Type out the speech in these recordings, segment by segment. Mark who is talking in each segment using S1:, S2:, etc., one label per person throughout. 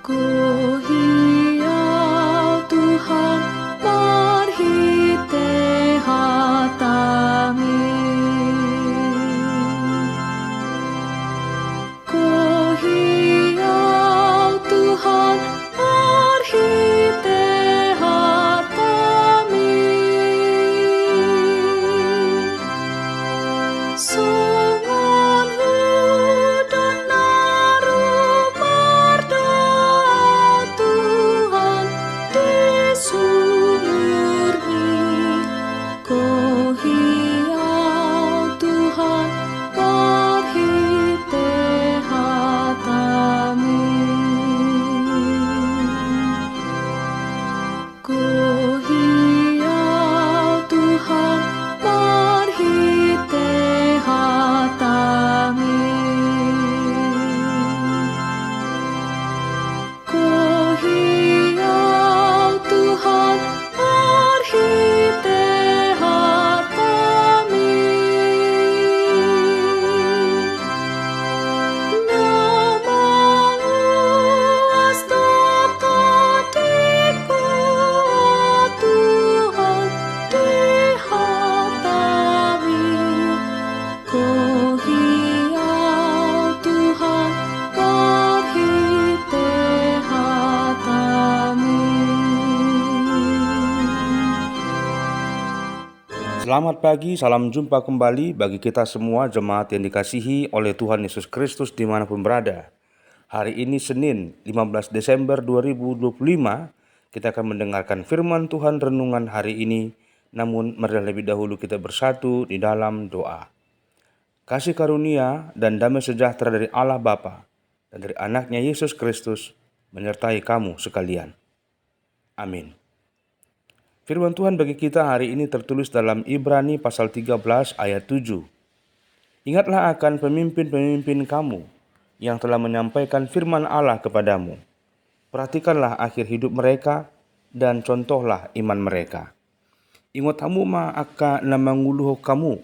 S1: Ku hiau Tuhan marhite hatami. Ku hiau Tuhan marhite hatami. Sungon hudan naru berdoa Tuhan di sumurni. Ku hiau Tuhan marhite hatami. Ku hiau Tuhan marhite hatami. Ku hiau Tuhan marhite hatami. Namamu astaka diku Tuhan di hatami. Ku hiau Tuhan marhite hatami.
S2: Selamat pagi, salam jumpa kembali bagi kita semua jemaat yang dikasihi oleh Tuhan Yesus Kristus dimanapun berada. Hari ini Senin 15 Desember 2025, kita akan mendengarkan firman Tuhan renungan hari ini. Namun marilah lebih dahulu kita bersatu di dalam doa. Kasih karunia dan damai sejahtera dari Allah Bapa dan dari anaknya Yesus Kristus menyertai kamu sekalian. Amin. Firman Tuhan bagi kita hari ini tertulis dalam Ibrani pasal 13 ayat 7. Ingatlah akan pemimpin-pemimpin kamu yang telah menyampaikan firman Allah kepadamu. Perhatikanlah akhir hidup mereka dan contohlah iman mereka. Ingat hamu ma aka na manguluh kamu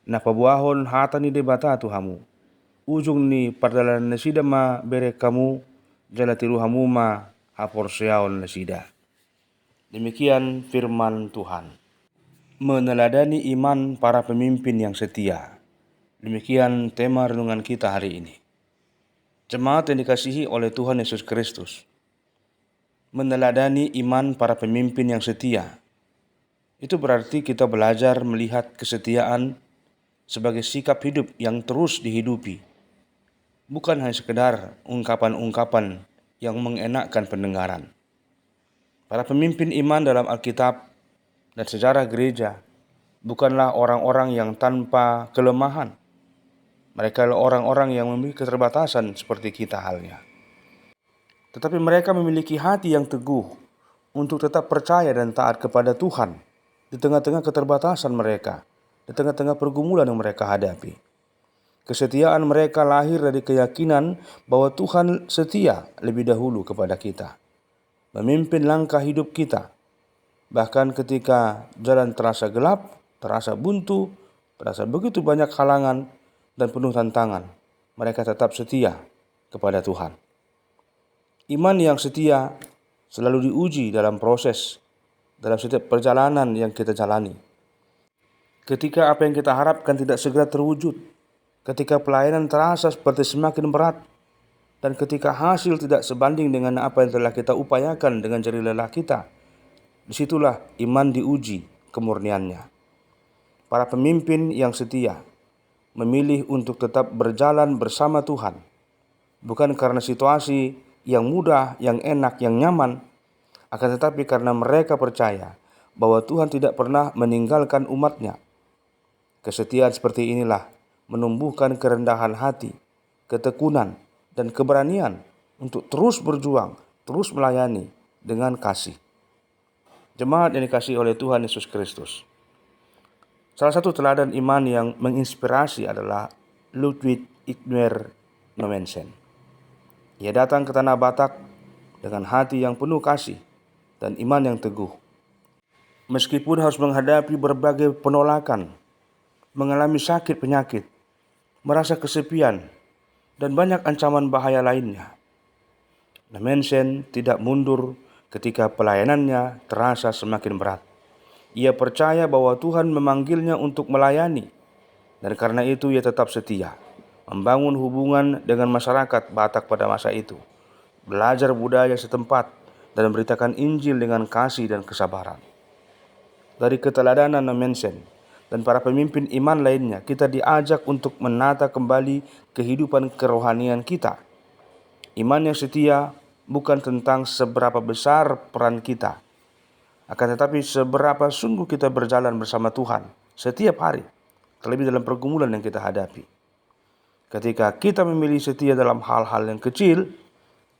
S2: na pabuahon hata ni debata tu hamu. Ujung ni pardalan nasida ma bere kamu jala tiru hamu ma haporseaon nasida. Demikian firman Tuhan. Meneladani iman para pemimpin yang setia. Demikian tema renungan kita hari ini. Jemaat yang dikasihi oleh Tuhan Yesus Kristus. Meneladani iman para pemimpin yang setia. Itu berarti kita belajar melihat kesetiaan sebagai sikap hidup yang terus dihidupi. Bukan hanya sekedar ungkapan-ungkapan yang mengenakkan pendengaran. Para pemimpin iman dalam Alkitab dan sejarah gereja bukanlah orang-orang yang tanpa kelemahan. Mereka adalah orang-orang yang memiliki keterbatasan seperti kita halnya. Tetapi mereka memiliki hati yang teguh untuk tetap percaya dan taat kepada Tuhan di tengah-tengah keterbatasan mereka, di tengah-tengah pergumulan yang mereka hadapi. Kesetiaan mereka lahir dari keyakinan bahwa Tuhan setia lebih dahulu kepada kita, memimpin langkah hidup kita. Bahkan ketika jalan terasa gelap, terasa buntu, terasa begitu banyak halangan dan penuh tantangan, mereka tetap setia kepada Tuhan. Iman yang setia selalu diuji dalam proses, dalam setiap perjalanan yang kita jalani. Ketika apa yang kita harapkan tidak segera terwujud, ketika pelayanan terasa seperti semakin berat, dan ketika hasil tidak sebanding dengan apa yang telah kita upayakan dengan jerih lelah kita, disitulah iman diuji kemurniannya. Para pemimpin yang setia memilih untuk tetap berjalan bersama Tuhan, bukan karena situasi yang mudah, yang enak, yang nyaman, akan tetapi karena mereka percaya bahwa Tuhan tidak pernah meninggalkan umatnya. Kesetiaan seperti inilah menumbuhkan kerendahan hati, ketekunan, dan keberanian untuk terus berjuang, terus melayani dengan kasih. Jemaat yang dikasihi oleh Tuhan Yesus Kristus. Salah satu teladan iman yang menginspirasi adalah Ludwig Igner Nommensen. Ia datang ke tanah Batak dengan hati yang penuh kasih dan iman yang teguh. Meskipun harus menghadapi berbagai penolakan, mengalami sakit penyakit, merasa kesepian, dan banyak ancaman bahaya lainnya. Mensen tidak mundur ketika pelayanannya terasa semakin berat. Ia percaya bahwa Tuhan memanggilnya untuk melayani, dan karena itu ia tetap setia, membangun hubungan dengan masyarakat Batak pada masa itu, belajar budaya setempat, dan memberitakan Injil dengan kasih dan kesabaran. Dari keteladanan Mensen dan para pemimpin iman lainnya, kita diajak untuk menata kembali kehidupan kerohanian kita. Iman yang setia bukan tentang seberapa besar peran kita, akan tetapi seberapa sungguh kita berjalan bersama Tuhan setiap hari, terlebih dalam pergumulan yang kita hadapi. Ketika kita memilih setia dalam hal-hal yang kecil,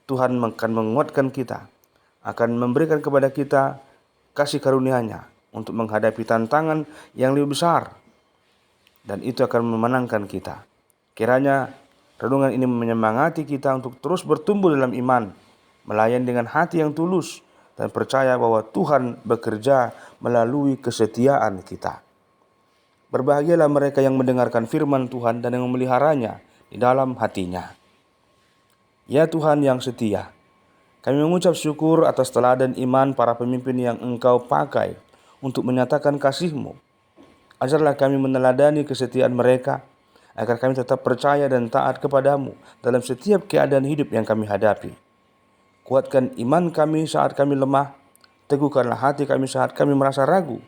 S2: Tuhan akan menguatkan kita, akan memberikan kepada kita kasih karunia-Nya untuk menghadapi tantangan yang lebih besar, dan itu akan memenangkan kita. Kiranya renungan ini menyemangati kita untuk terus bertumbuh dalam iman, melayani dengan hati yang tulus, dan percaya bahwa Tuhan bekerja melalui kesetiaan kita. Berbahagialah mereka yang mendengarkan firman Tuhan dan yang memeliharanya di dalam hatinya. Ya Tuhan yang setia, kami mengucap syukur atas teladan iman para pemimpin yang Engkau pakai untuk menyatakan kasih-Mu. Ajarlah kami meneladani kesetiaan mereka, agar kami tetap percaya dan taat kepadamu dalam setiap keadaan hidup yang kami hadapi. Kuatkan iman kami saat kami lemah, teguhkanlah hati kami saat kami merasa ragu,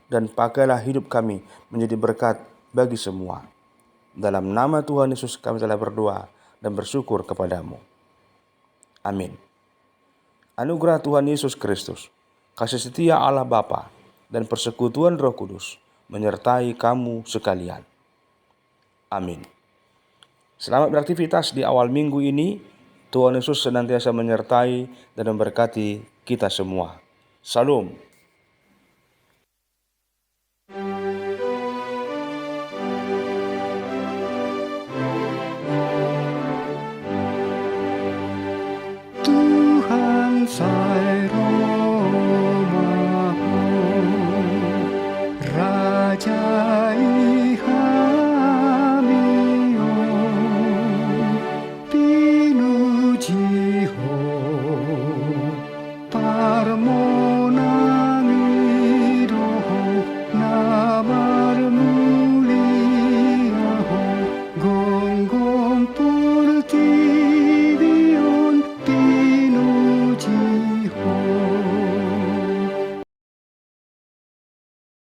S2: dan pakailah hidup kami menjadi berkat bagi semua. Dalam nama Tuhan Yesus kami telah berdoa dan bersyukur kepadamu. Amin. Anugerah Tuhan Yesus Kristus, kasih setia Allah Bapa, dan persekutuan Roh Kudus menyertai kamu sekalian. Amin. Selamat beraktivitas di awal minggu ini. Tuhan Yesus senantiasa menyertai dan memberkati kita semua. Salam.